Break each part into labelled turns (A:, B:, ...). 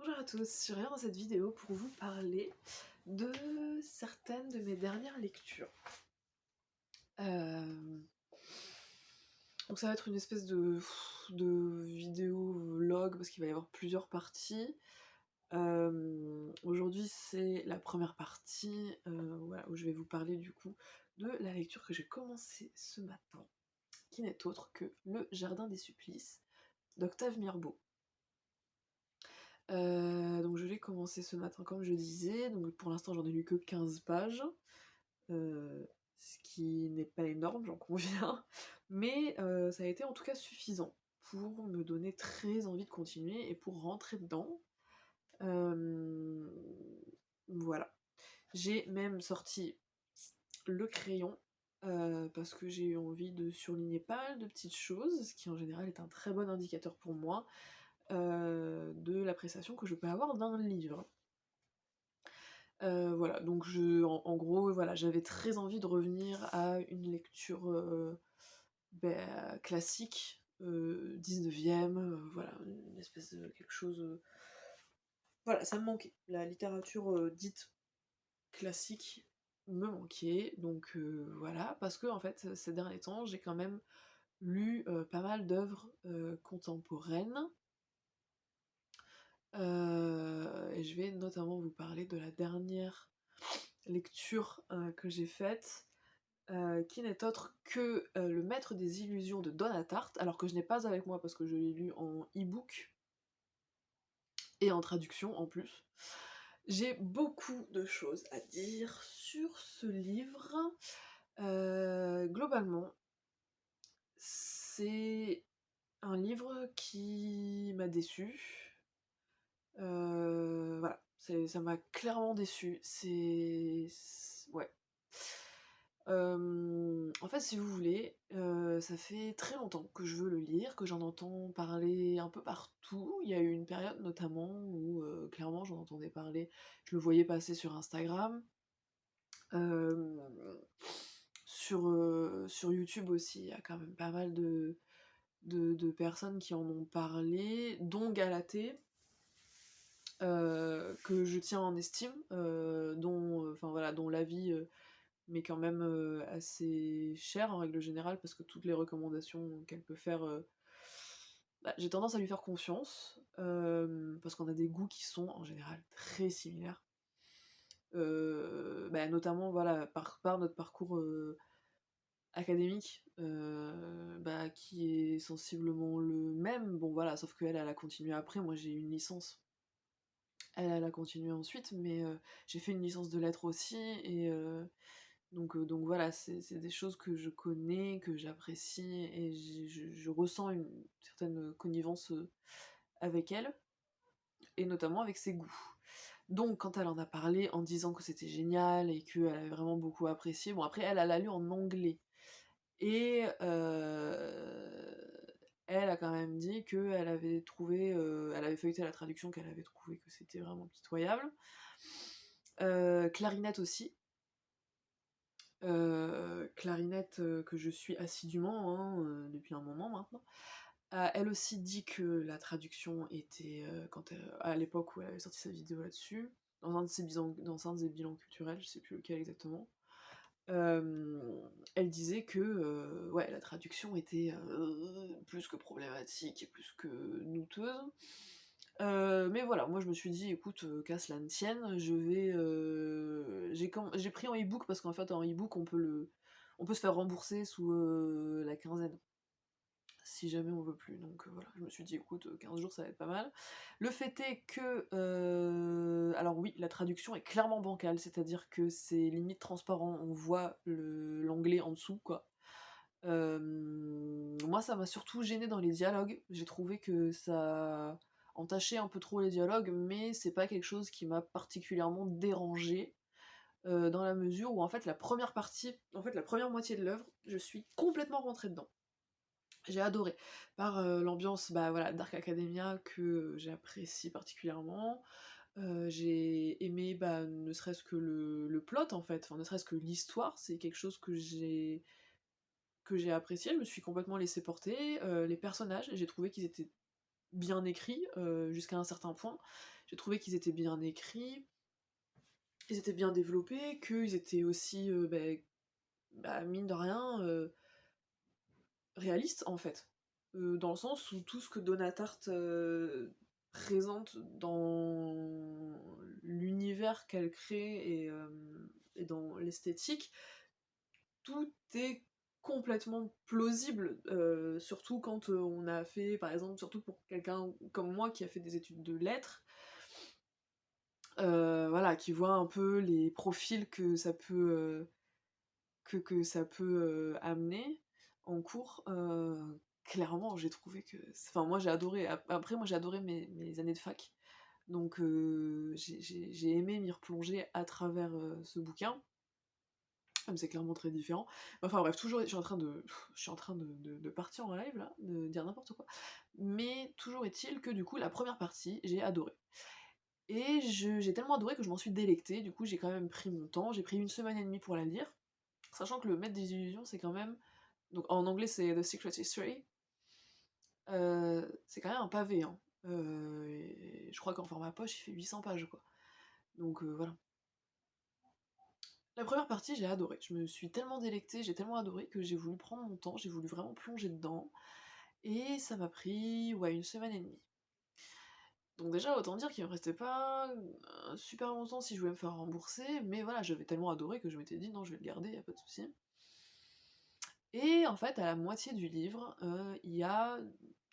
A: Bonjour à tous, je reviens dans cette vidéo pour vous parler de certaines de mes dernières lectures. Donc ça va être une espèce de vidéo vlog parce qu'il va y avoir plusieurs parties. Aujourd'hui c'est la première partie voilà, où je vais vous parler du coup de la lecture que j'ai commencée ce matin, qui n'est autre que Le Jardin des Supplices d'Octave Mirbeau. Donc je l'ai commencé ce matin comme je disais, donc pour l'instant j'en ai lu que 15 pages, ce qui n'est pas énorme, j'en conviens, mais ça a été en tout cas suffisant pour me donner très envie de continuer et pour rentrer dedans. Euh, voilà. J'ai même sorti le crayon, parce que j'ai eu envie de surligner pas mal de petites choses, ce qui en général est un très bon indicateur pour moi, de l'appréciation que je peux avoir d'un livre. Voilà, donc en gros, voilà, j'avais très envie de revenir à une lecture classique, 19e, voilà, une espèce de quelque chose. Voilà, ça me manquait. La littérature dite classique me manquait, donc voilà, parce que en fait, ces derniers temps, j'ai quand même lu pas mal d'œuvres contemporaines. Et je vais notamment vous parler de la dernière lecture que j'ai faite, qui n'est autre que Le Maître des Illusions de Donna Tartt, alors que je n'ai pas avec moi parce que je l'ai lu en e-book et en traduction en plus. J'ai beaucoup de choses à dire sur ce livre. Globalement, c'est un livre qui m'a déçue. Voilà, ça m'a clairement déçue. Ouais. En fait, si vous voulez, ça fait très longtemps que je veux le lire, que j'en entends parler un peu partout. Il y a eu une période notamment où clairement j'en entendais parler, je le voyais passer sur Instagram, euh, sur YouTube aussi, il y a quand même pas mal de personnes qui en ont parlé, dont Galatée, que je tiens en estime, enfin voilà, dont l'avis mais quand même assez cher en règle générale, parce que toutes les recommandations qu'elle peut faire, bah, j'ai tendance à lui faire confiance, parce qu'on a des goûts qui sont en général très similaires. Bah, notamment voilà, par notre parcours académique, bah, qui est sensiblement le même. Bon voilà, sauf qu'elle, elle a continué après, moi j'ai eu une licence. Elle a continué ensuite, mais j'ai fait une licence de lettres aussi, et donc voilà, c'est des choses que je connais, que j'apprécie, et je ressens une certaine connivence avec elle, et notamment avec ses goûts. Donc quand elle en a parlé en disant que c'était génial et qu'elle avait vraiment beaucoup apprécié, bon après elle l'a lu en anglais, et elle a quand même dit qu'elle avait trouvé, elle avait feuilleté la traduction, qu'elle avait trouvé que c'était vraiment pitoyable. Clarinette aussi, Clarinette que je suis assidûment hein, depuis un moment maintenant, a elle aussi dit que la traduction était, à l'époque où elle avait sorti sa vidéo là-dessus, dans un de ses bilans culturels, je sais plus lequel exactement, elle disait que ouais, la traduction était plus que problématique et plus que douteuse. Mais voilà, moi je me suis dit, écoute, qu'à cela ne tienne, je vais. J'ai pris en e-book parce qu'en fait, en e-book, on peut se faire rembourser sous la quinzaine, si jamais on veut plus. Donc voilà, je me suis dit, écoute, 15 jours ça va être pas mal. Le fait est que. Alors oui, la traduction est clairement bancale, c'est-à-dire que c'est limite transparent, on voit l'anglais en dessous, quoi. Moi, ça m'a surtout gêné dans les dialogues. J'ai trouvé que ça entachait un peu trop les dialogues, mais c'est pas quelque chose qui m'a particulièrement dérangé, dans la mesure où en fait la première partie, en fait la première moitié de l'œuvre, je suis complètement rentrée dedans. J'ai adoré. Par l'ambiance, bah voilà, Dark Academia que j'apprécie particulièrement. J'ai aimé, bah, ne serait-ce que le plot en fait, enfin ne serait-ce que l'histoire, c'est quelque chose que j'ai apprécié, je me suis complètement laissée porter. Les personnages, j'ai trouvé qu'ils étaient bien écrits, jusqu'à un certain point. J'ai trouvé qu'ils étaient bien écrits, ils étaient bien développés, qu'ils étaient aussi, mine de rien, réalistes, en fait. Dans le sens où tout ce que Donna Tartt, présente dans l'univers qu'elle crée et dans l'esthétique, tout est complètement plausible, surtout quand on a fait, par exemple, surtout pour quelqu'un comme moi qui a fait des études de lettres, voilà, qui voit un peu les profils que ça peut, que ça peut amener en cours. Clairement, j'ai trouvé que. Enfin, moi j'ai adoré. Après, moi j'ai adoré mes années de fac. Donc j'ai aimé m'y replonger à travers ce bouquin. Même c'est clairement très différent. Enfin bref, toujours, je suis en train de partir en live là, de dire n'importe quoi. Mais toujours est-il que du coup, la première partie, j'ai adoré. Et j'ai tellement adoré que je m'en suis délectée. Du coup, j'ai quand même pris mon temps. J'ai pris 1 semaine et demie pour la lire. Sachant que le Maître des Illusions, c'est quand même. Donc en anglais, c'est The Secret History. C'est quand même un pavé, hein. Et je crois qu'en format poche, il fait 800 pages, quoi. Donc voilà. La première partie, j'ai adoré. Je me suis tellement délectée, j'ai tellement adoré que j'ai voulu prendre mon temps, j'ai voulu vraiment plonger dedans. Et ça m'a pris, ouais, 1 semaine et demie. Donc déjà, autant dire qu'il me restait pas super longtemps si je voulais me faire rembourser, mais voilà, j'avais tellement adoré que je m'étais dit non, je vais le garder, y a pas de souci. Et en fait, à la moitié du livre, il y a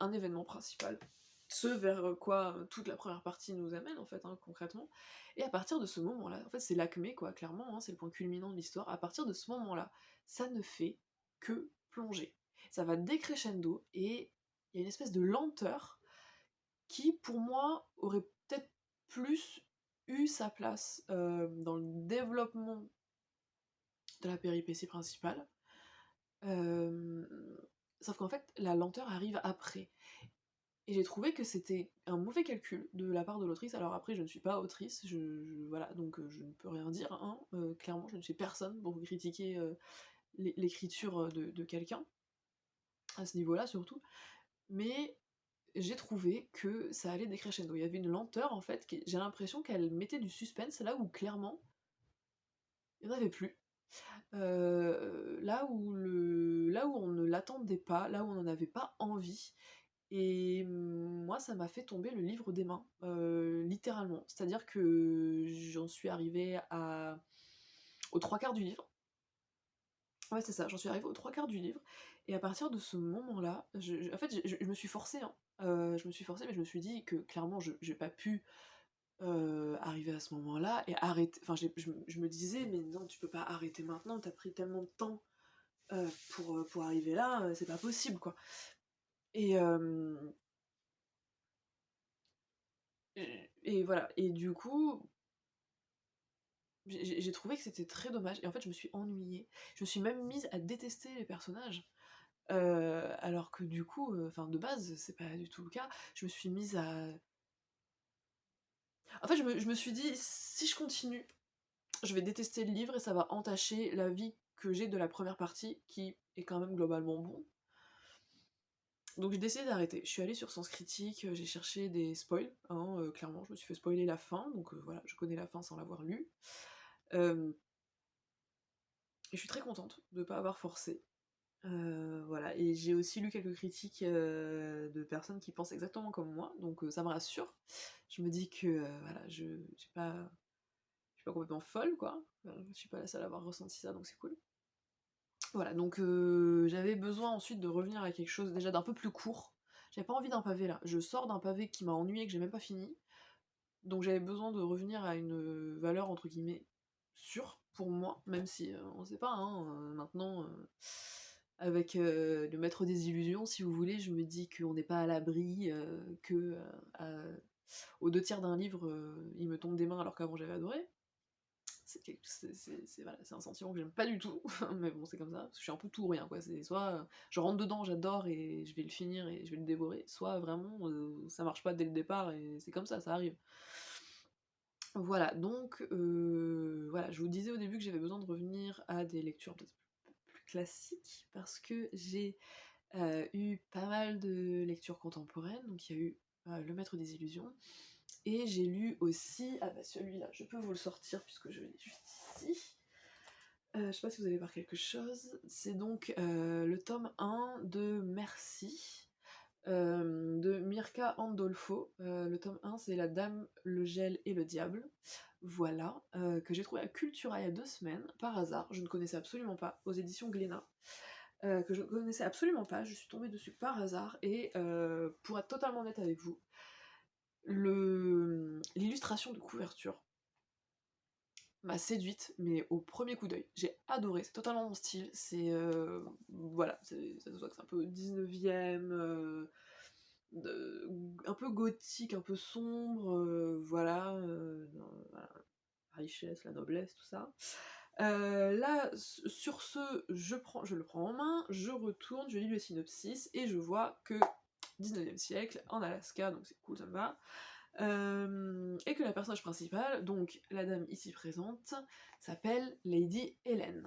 A: un événement principal, ce vers quoi toute la première partie nous amène en fait, hein, concrètement. Et à partir de ce moment-là, en fait c'est l'acmé quoi, clairement, hein, c'est le point culminant de l'histoire, à partir de ce moment-là, ça ne fait que plonger. Ça va décrescendo et il y a une espèce de lenteur qui pour moi aurait peut-être plus eu sa place dans le développement de la péripétie principale. Euh, Sauf qu'en fait, la lenteur arrive après. Et j'ai trouvé que c'était un mauvais calcul de la part de l'autrice. Alors après, je ne suis pas autrice, voilà, donc je ne peux rien dire, hein. Clairement, je ne suis personne pour critiquer l'écriture de quelqu'un, à ce niveau-là surtout. Mais j'ai trouvé que ça allait décrescendo. Il y avait une lenteur, en fait, j'ai l'impression qu'elle mettait du suspense là où clairement, il n'y en avait plus. Là où on ne l'attendait pas, là où on n'en avait pas envie. Et moi, ça m'a fait tomber le livre des mains, littéralement. C'est-à-dire que j'en suis arrivée aux 3 quarts du livre. Ouais, c'est ça, j'en suis arrivée aux 3 quarts du livre. Et à partir de ce moment-là, en fait, je me suis forcée, hein. Je me suis forcée, mais je me suis dit que clairement, je j'ai pas pu arriver à ce moment-là et arrêter. Enfin, je me disais, mais non, tu peux pas arrêter maintenant, t'as pris tellement de temps pour arriver là, c'est pas possible, quoi. Et, et voilà. Et du coup, j'ai trouvé que c'était très dommage. Et en fait, je me suis ennuyée. Je me suis même mise à détester les personnages. Alors que du coup, enfin de base, c'est pas du tout le cas. Je me suis mise à. En fait, je me suis dit, si je continue, je vais détester le livre et ça va entacher la vie que j'ai de la première partie, qui est quand même globalement bon. Donc j'ai décidé d'arrêter. Je suis allée sur Sens Critique, j'ai cherché des spoils, hein, clairement, je me suis fait spoiler la fin, donc voilà, je connais la fin sans l'avoir lue. Euh, et je suis très contente de ne pas avoir forcé. Voilà, et j'ai aussi lu quelques critiques de personnes qui pensent exactement comme moi, donc ça me rassure. Je me dis que voilà, je suis pas complètement folle, quoi. Je suis pas la seule à avoir ressenti ça, donc c'est cool. Voilà, donc j'avais besoin ensuite de revenir à quelque chose déjà d'un peu plus court. J'avais pas envie d'un pavé là. Je sors d'un pavé qui m'a ennuyé, que j'ai même pas fini. Donc j'avais besoin de revenir à une valeur entre guillemets sûre pour moi, même si on sait pas, hein, maintenant avec le maître des illusions, si vous voulez, je me dis qu'on n'est pas à l'abri, que aux 2 tiers d'un livre, il me tombe des mains alors qu'avant j'avais adoré. Voilà, c'est un sentiment que j'aime pas du tout, mais bon, c'est comme ça, parce que je suis un peu tout ou rien, quoi. C'est soit je rentre dedans, j'adore et je vais le finir et je vais le dévorer, soit vraiment ça marche pas dès le départ et c'est comme ça arrive. Voilà, donc voilà, je vous disais au début que j'avais besoin de revenir à des lectures peut-être plus classiques, parce que j'ai eu pas mal de lectures contemporaines, donc il y a eu Le Maître des Illusions, et j'ai lu aussi, ah bah celui-là, je peux vous le sortir puisque je l'ai juste ici. Je sais pas si vous allez voir quelque chose, c'est donc le tome 1 de Merci, de Mirka Andolfo. Le tome 1 c'est La Dame, le gel et le diable, voilà, que j'ai trouvé à Cultura il y a 2 semaines, par hasard, je ne connaissais absolument pas, aux éditions Glénat, que je ne connaissais absolument pas, je suis tombée dessus par hasard, et pour être totalement honnête avec vous, l'illustration de couverture m'a séduite, mais au premier coup d'œil. J'ai adoré, c'est totalement mon style, c'est... voilà, ça se voit que c'est un peu 19ème, un peu gothique, un peu sombre, voilà, voilà, la richesse, la noblesse, tout ça. Là, sur ce, je le prends en main, je retourne, je lis le synopsis, et je vois que 19e siècle, en Alaska, donc c'est cool, ça me va. Et que la personnage principale, donc la dame ici présente, s'appelle Lady Hélène,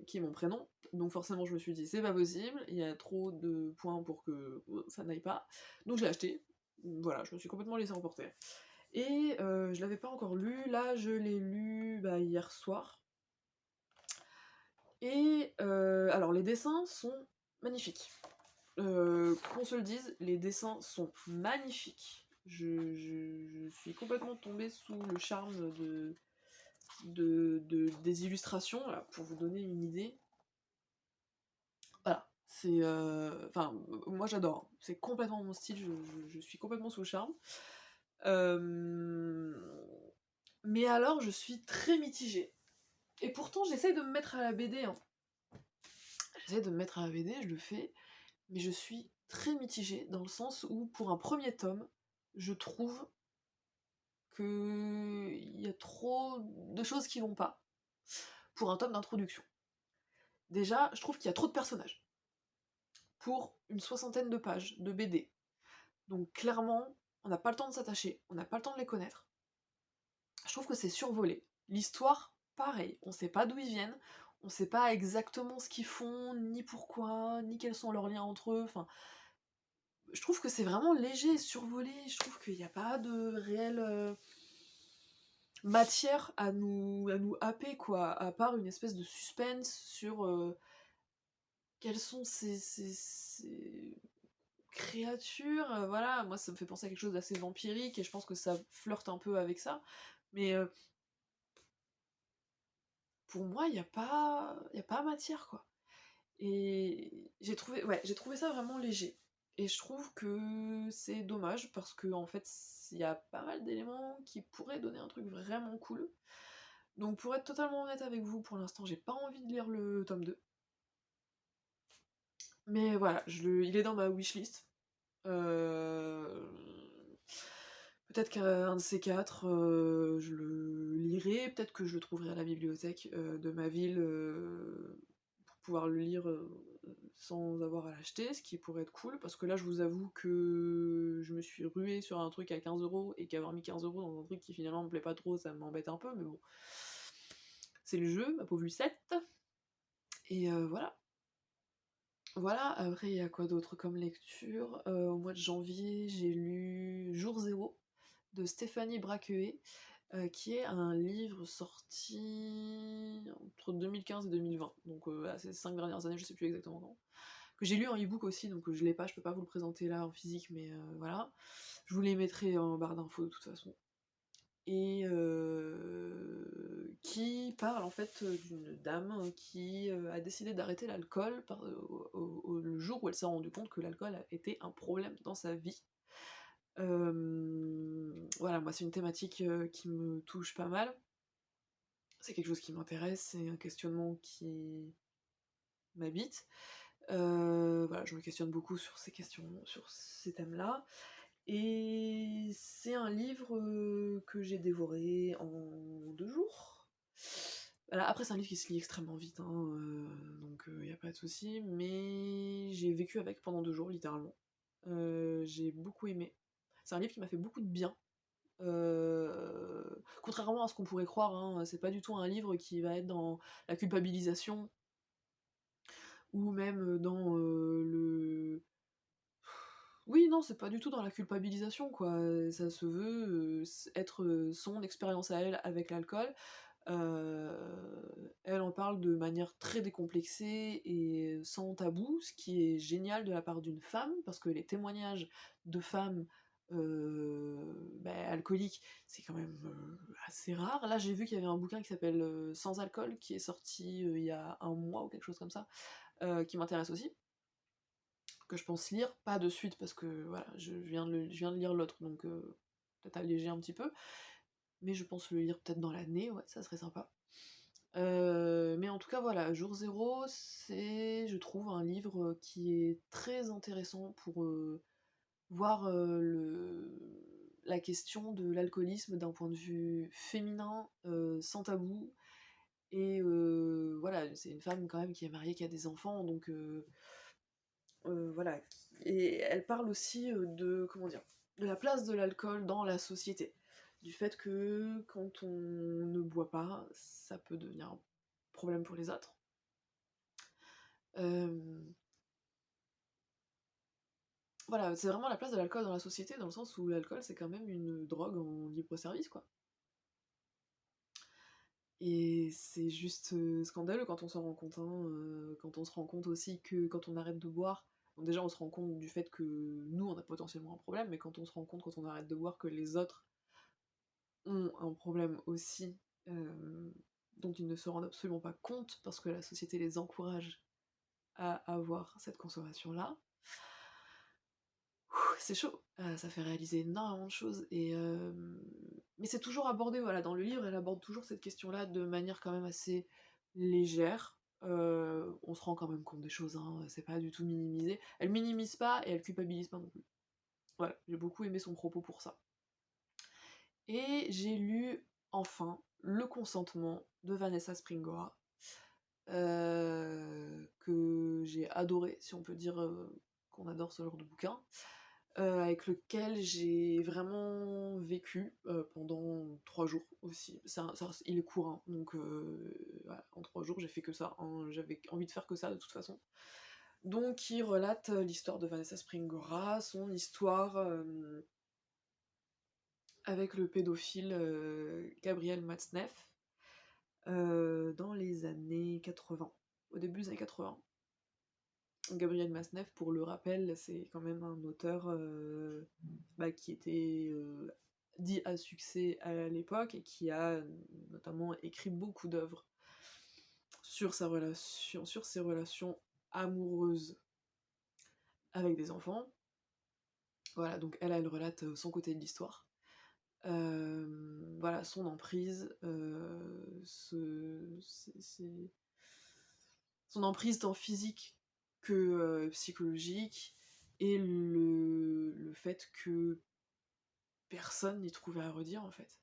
A: qui est mon prénom, donc forcément je me suis dit c'est pas possible, il y a trop de points pour que ça n'aille pas, donc je l'ai acheté, voilà, je me suis complètement laissée emporter. Et je l'avais pas encore lu, là je l'ai lu hier soir, et alors les dessins sont magnifiques. Qu'on se le dise, les dessins sont magnifiques. Je suis complètement tombée sous le charme des illustrations, là, pour vous donner une idée. Voilà, c'est... Enfin, moi j'adore, hein. C'est complètement mon style, je suis complètement sous le charme. Mais alors, je suis très mitigée. Et pourtant, j'essaye de me mettre à la BD, hein. J'essaie de me mettre à la BD, je le fais, mais je suis très mitigée, dans le sens où, pour un premier tome, je trouve qu'il y a trop de choses qui vont pas, pour un tome d'introduction. Déjà, je trouve qu'il y a trop de personnages, pour une 60aine de pages de BD. Donc clairement, on n'a pas le temps de s'attacher, on n'a pas le temps de les connaître. Je trouve que c'est survolé. L'histoire, pareil, on sait pas d'où ils viennent, on sait pas exactement ce qu'ils font, ni pourquoi, ni quels sont leurs liens entre eux, enfin... Je trouve que c'est vraiment léger, survolé, je trouve qu'il n'y a pas de réelle matière à nous happer, quoi, à part une espèce de suspense sur quelles sont ces créatures, voilà, moi ça me fait penser à quelque chose d'assez vampirique, et je pense que ça flirte un peu avec ça, mais pour moi, y a pas matière, quoi. Et j'ai trouvé ça vraiment léger. Et je trouve que c'est dommage parce que en fait, il y a pas mal d'éléments qui pourraient donner un truc vraiment cool. Donc pour être totalement honnête avec vous, pour l'instant, j'ai pas envie de lire le tome 2. Mais voilà, il est dans ma wishlist. Euh, Peut-être qu'un de ces quatre, je le lirai, peut-être que je le trouverai à la bibliothèque de ma ville pour pouvoir le lire sans avoir à l'acheter, ce qui pourrait être cool, parce que là je vous avoue que je me suis ruée sur un truc à 15 € et qu'avoir mis 15 € dans un truc qui finalement me plaît pas trop, ça m'embête un peu, mais bon, c'est le jeu, ma pauvre Lucette, et voilà. Voilà, après il y a quoi d'autre comme lecture? Au mois de janvier, j'ai lu Jour zéro de Stéphanie Braqueuet, qui est un livre sorti entre 2015 et 2020, donc ces 5 dernières années, je sais plus exactement quand. Que j'ai lu en e-book aussi, donc je l'ai pas, je peux pas vous le présenter là en physique, mais voilà. Je vous les mettrai en barre d'infos de toute façon. Et qui parle en fait d'une dame qui a décidé d'arrêter l'alcool le jour où elle s'est rendue compte que l'alcool était un problème dans sa vie. Voilà, moi c'est une thématique qui me touche pas mal. C'est quelque chose qui m'intéresse, c'est un questionnement qui m'habite. Voilà, je me questionne beaucoup sur ces questions, sur ces thèmes-là. Et c'est un livre que j'ai dévoré en 2 jours. Voilà, après c'est un livre qui se lit extrêmement vite, hein, donc il n'y a pas de souci, mais j'ai vécu avec pendant 2 jours, littéralement. J'ai beaucoup aimé. C'est un livre qui m'a fait beaucoup de bien. Contrairement à ce qu'on pourrait croire, hein, c'est pas du tout un livre qui va être dans la culpabilisation ou même dans le... Oui, non, c'est pas du tout dans la culpabilisation, quoi. Ça se veut être son expérience à elle avec l'alcool. Elle en parle de manière très décomplexée et sans tabou, ce qui est génial de la part d'une femme, parce que les témoignages de femmes alcooliques, c'est quand même assez rare. Là, j'ai vu qu'il y avait un bouquin qui s'appelle Sans alcool, qui est sorti il y a un mois ou quelque chose comme ça, qui m'intéresse aussi, que je pense lire, pas de suite, parce que voilà, je viens de lire l'autre, donc peut-être alléger un petit peu, mais je pense le lire peut-être dans l'année, ouais, ça serait sympa. Mais en tout cas, voilà, Jour Zéro, c'est, je trouve, un livre qui est très intéressant pour voir la question de l'alcoolisme d'un point de vue féminin, sans tabou, et voilà, c'est une femme quand même qui est mariée, qui a des enfants, donc voilà. Et elle parle aussi de, comment dire, de la place de l'alcool dans la société. Du fait que quand on ne boit pas, ça peut devenir un problème pour les autres. Voilà, c'est vraiment la place de l'alcool dans la société, dans le sens où l'alcool c'est quand même une drogue en libre-service, quoi. Et c'est juste scandaleux quand on s'en rend compte, hein, quand on se rend compte aussi que quand on arrête de boire, bon, déjà on se rend compte du fait que nous on a potentiellement un problème, mais quand on se rend compte quand on arrête de boire que les autres ont un problème aussi, dont ils ne se rendent absolument pas compte parce que la société les encourage à avoir cette consommation-là, c'est chaud. Ça fait réaliser énormément de choses, et mais c'est toujours abordé, voilà, dans le livre, elle aborde toujours cette question-là de manière quand même assez légère. On se rend quand même compte des choses, hein, c'est pas du tout minimisé. Elle minimise pas et elle culpabilise pas non plus. Voilà, j'ai beaucoup aimé son propos pour ça. Et j'ai lu, enfin, Le consentement de Vanessa Springora, que j'ai adoré, si on peut dire qu'on adore ce genre de bouquin, avec lequel j'ai vraiment vécu pendant 3 jours aussi. Il est court, hein, donc voilà, en 3 jours j'ai fait que ça, hein, j'avais envie de faire que ça de toute façon. Donc il relate l'histoire de Vanessa Springora, son histoire avec le pédophile Gabriel Matzneff, dans les années 80, au début des années 80. Gabriel Matzneff, pour le rappel, c'est quand même un auteur qui était dit à succès à l'époque et qui a notamment écrit beaucoup d'œuvres sur ses relations amoureuses avec des enfants. Voilà, donc elle relate son côté de l'histoire. Voilà, son emprise, son emprise tant physique que psychologique, et le fait que personne n'y trouvait à redire, en fait.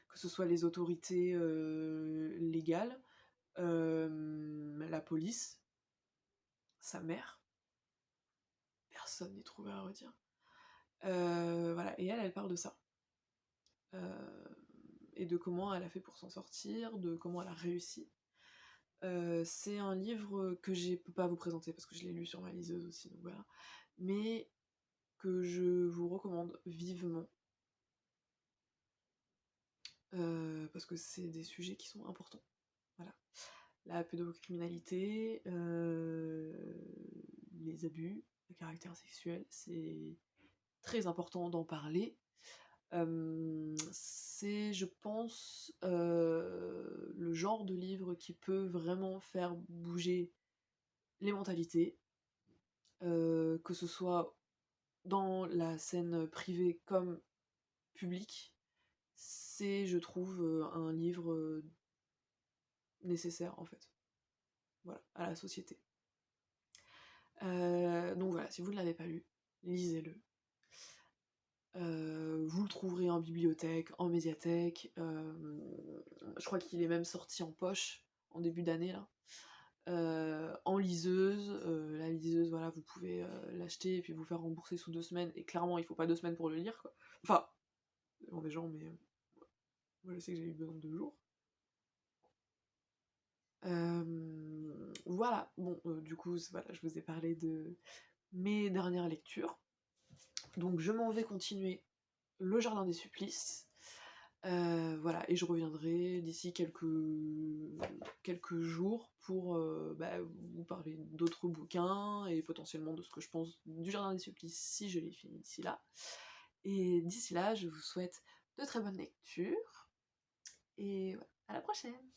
A: Que ce soit les autorités légales, la police, sa mère, personne n'y trouvait à redire. Voilà, et elle parle de ça. Et de comment elle a fait pour s'en sortir, de comment elle a réussi. C'est un livre que je peux pas vous présenter parce que je l'ai lu sur ma liseuse aussi, donc voilà. Mais que je vous recommande vivement. Parce que c'est des sujets qui sont importants. Voilà. La pédocriminalité, les abus de caractère sexuel, c'est très important d'en parler. C'est, je pense, le genre de livre qui peut vraiment faire bouger les mentalités, que ce soit dans la scène privée comme publique. C'est, je trouve, un livre nécessaire, en fait, voilà, à la société. Donc voilà, si vous ne l'avez pas lu, lisez-le. Vous le trouverez en bibliothèque, en médiathèque, je crois qu'il est même sorti en poche en début d'année là. En liseuse, la liseuse, voilà, vous pouvez l'acheter et puis vous faire rembourser sous 2 semaines, et clairement il faut pas 2 semaines pour le lire, quoi. Enfin, ça dépend des gens, mais moi je sais que j'ai eu besoin de 2 jours. voilà, bon, du coup, voilà, je vous ai parlé de mes dernières lectures. Donc je m'en vais continuer Le Jardin des Supplices. Voilà, et je reviendrai d'ici quelques jours pour bah, vous parler d'autres bouquins et potentiellement de ce que je pense du Jardin des Supplices si je l'ai fini d'ici là. Et d'ici là, je vous souhaite de très bonnes lectures et voilà, à la prochaine!